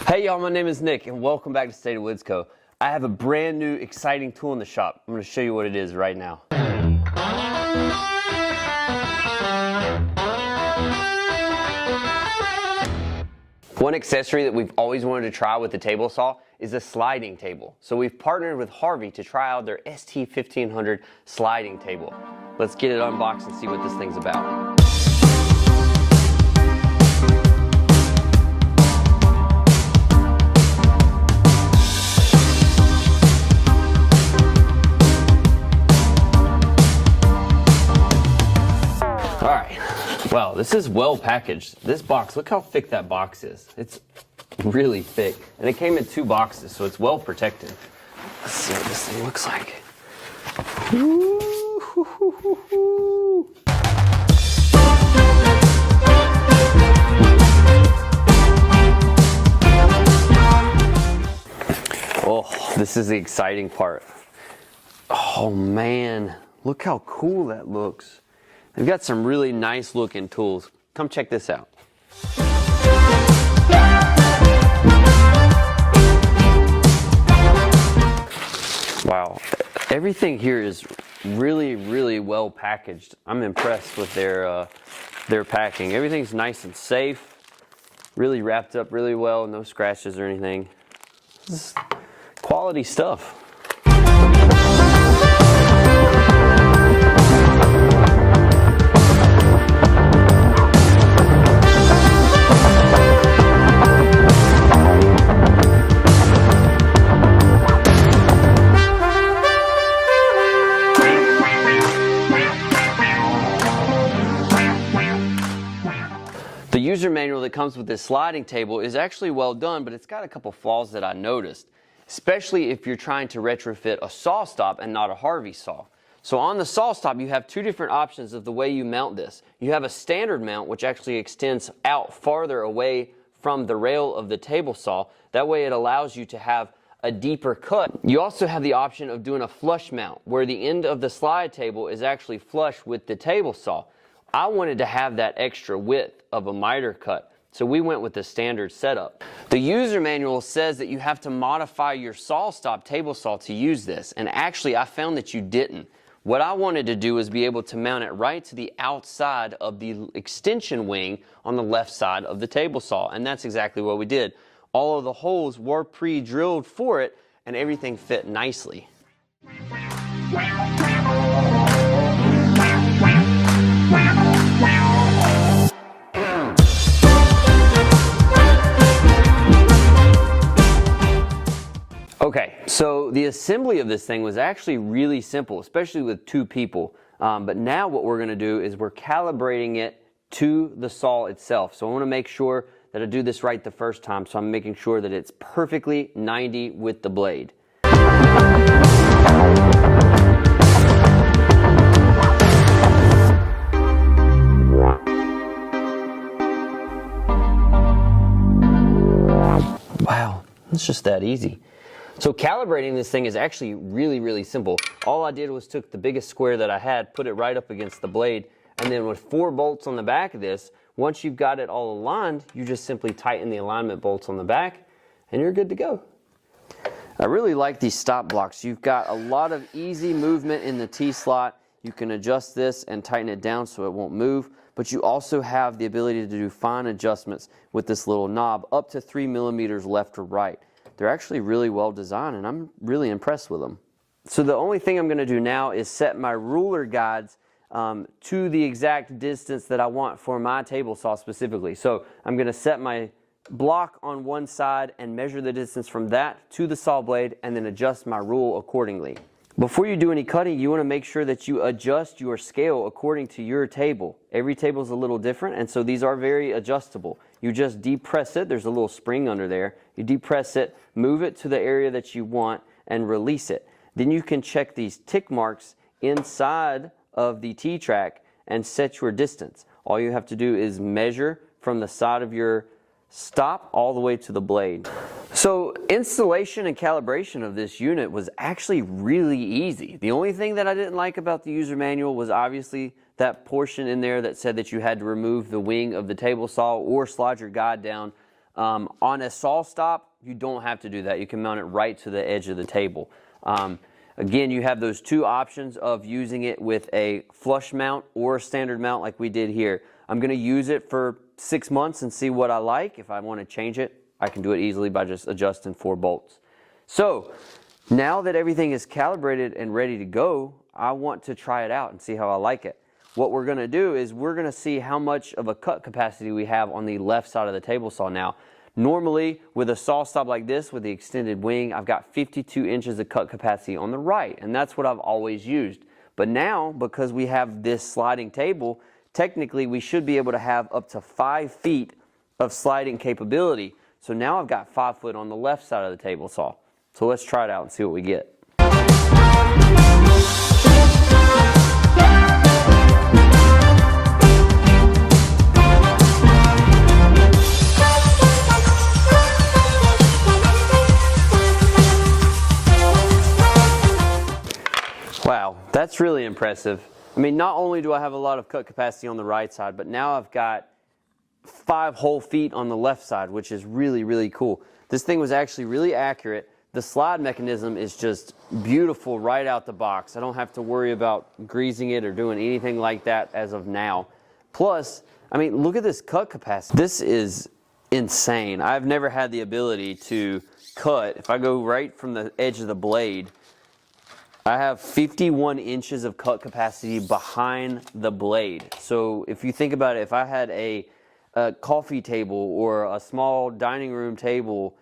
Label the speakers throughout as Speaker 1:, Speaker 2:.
Speaker 1: Hey y'all, my name is Nick and welcome back to State of Woods Co. I have a brand new exciting tool in the shop. I'm going to show you what it is right now. One accessory that we've always wanted to try with the table saw is a sliding table. So we've partnered with Harvey to try out their ST-1500 sliding table. Let's get it unboxed and see what this thing's about. Wow, this is well packaged. This box, look how thick that box is. It's really thick. And it came in 2 boxes, so it's well protected. Let's see what this thing looks like. Oh, this is the exciting part. Oh man, look how cool that looks. They've got some really nice looking tools. Come check this out. Wow, everything here is really well packaged. I'm impressed with their packing. Everything's nice and safe, really wrapped up really well, no scratches or anything. This is quality stuff. The user manual that comes with this sliding table is actually well done, but it's got a couple flaws that I noticed, especially if you're trying to retrofit a Sawstop and not a Harvey saw. So on the Sawstop, you have 2 different options of the way you mount this. You have a standard mount, which actually extends out farther away from the rail of the table saw. That way it allows you to have a deeper cut. You also have the option of doing a flush mount, where the end of the slide table is actually flush with the table saw. I wanted to have that extra width of a miter cut, so we went with the standard setup. The user manual says that you have to modify your Sawstop table saw to use this, and actually I found that you didn't. What I wanted to do was be able to mount it right to the outside of the extension wing on the left side of the table saw, and that's exactly what we did. All of the holes were pre-drilled for it, and everything fit nicely. Okay, so the assembly of this thing was actually really simple, especially with 2 people. But now what we're going to do is we're calibrating it to the saw itself. So I want to make sure that I do this right the first time. So I'm making sure that it's perfectly 90 with the blade. Wow, it's just that easy. So calibrating this thing is actually really simple. All I did was took the biggest square that I had, put it right up against the blade, and then with 4 bolts on the back of this, once you've got it all aligned, you just simply tighten the alignment bolts on the back, and you're good to go. I really like these stop blocks. You've got a lot of easy movement in the T-slot. You can adjust this and tighten it down so it won't move, but you also have the ability to do fine adjustments with this little knob up to 3 millimeters left or right. They're actually really well designed, and I'm really impressed with them. So the only thing I'm going to do now is set my ruler guides to the exact distance that I want for my table saw specifically. So I'm going to set my block on one side and measure the distance from that to the saw blade, and then adjust my rule accordingly. Before you do any cutting, you want to make sure that you adjust your scale according to your table. Every table is a little different, and so these are very adjustable. You just depress it. There's a little spring under there. You depress it, move it to the area that you want, and release it. Then you can check these tick marks inside of the T-track and set your distance. All you have to do is measure from the side of your stop all the way to the blade. So installation and calibration of this unit was actually really easy. The only thing that I didn't like about the user manual was obviously that portion in there that said that you had to remove the wing of the table saw or slide your guide down On a Sawstop, you don't have to do that. You can mount it right to the edge of the table. Again, you have those two options of using it with a flush mount or a standard mount like we did here. I'm going to use it for 6 months and see what I like. If I want to change it, I can do it easily by just adjusting 4 bolts. So now that everything is calibrated and ready to go, I want to try it out and see how I like it. What we're going to do is we're going to see how much of a cut capacity we have on the left side of the table saw now. Normally, with a Sawstop like this, with the extended wing, I've got 52 inches of cut capacity on the right, and that's what I've always used. But now, because we have this sliding table, technically we should be able to have up to 5 feet of sliding capability. So now I've got 5 foot on the left side of the table saw. So let's try it out and see what we get. Wow, that's really impressive. I mean, not only do I have a lot of cut capacity on the right side, but now I've got 5 whole feet on the left side, which is really, really cool. This thing was actually really accurate. The slide mechanism is just beautiful right out the box. I don't have to worry about greasing it or doing anything like that as of now. Plus, I mean, look at this cut capacity. This is insane. I've never had the ability to cut. If I go right from the edge of the blade, I have 51 inches of cut capacity behind the blade. So if you think about it, if I had a coffee table or a small dining room table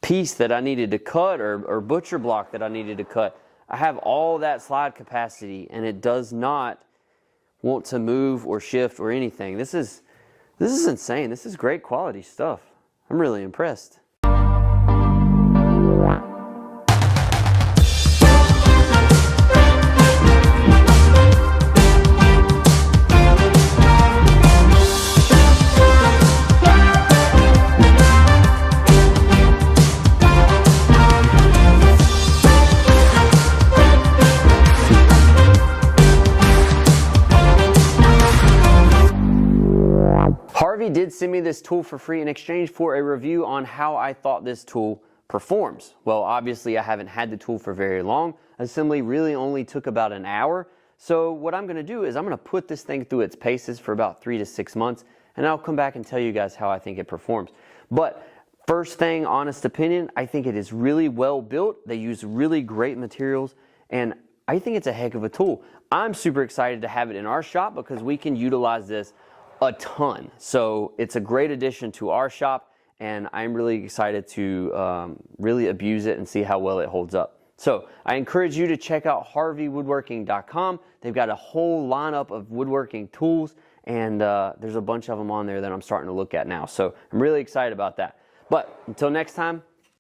Speaker 1: piece that I needed to cut or butcher block that I needed to cut, I have all that slide capacity and it does not want to move or shift or anything. This is insane. This is great quality stuff. I'm really impressed. Harvey did send me this tool for free in exchange for a review on how I thought this tool performs. Well, obviously I haven't had the tool for very long. Assembly really only took about an hour. So what I'm going to do is I'm going to put this thing through its paces for about 3 to 6 months, and I'll come back and tell you guys how I think it performs. But first thing, honest opinion, I think it is really well built. They use really great materials, and I think it's a heck of a tool. I'm super excited to have it in our shop because we can utilize this a ton. So it's a great addition to our shop, and I'm really excited to really abuse it and see how well it holds up. So I encourage you to check out harveywoodworking.com. They've got a whole lineup of woodworking tools, and there's a bunch of them on there that I'm starting to look at now. So I'm really excited about that. But until next time,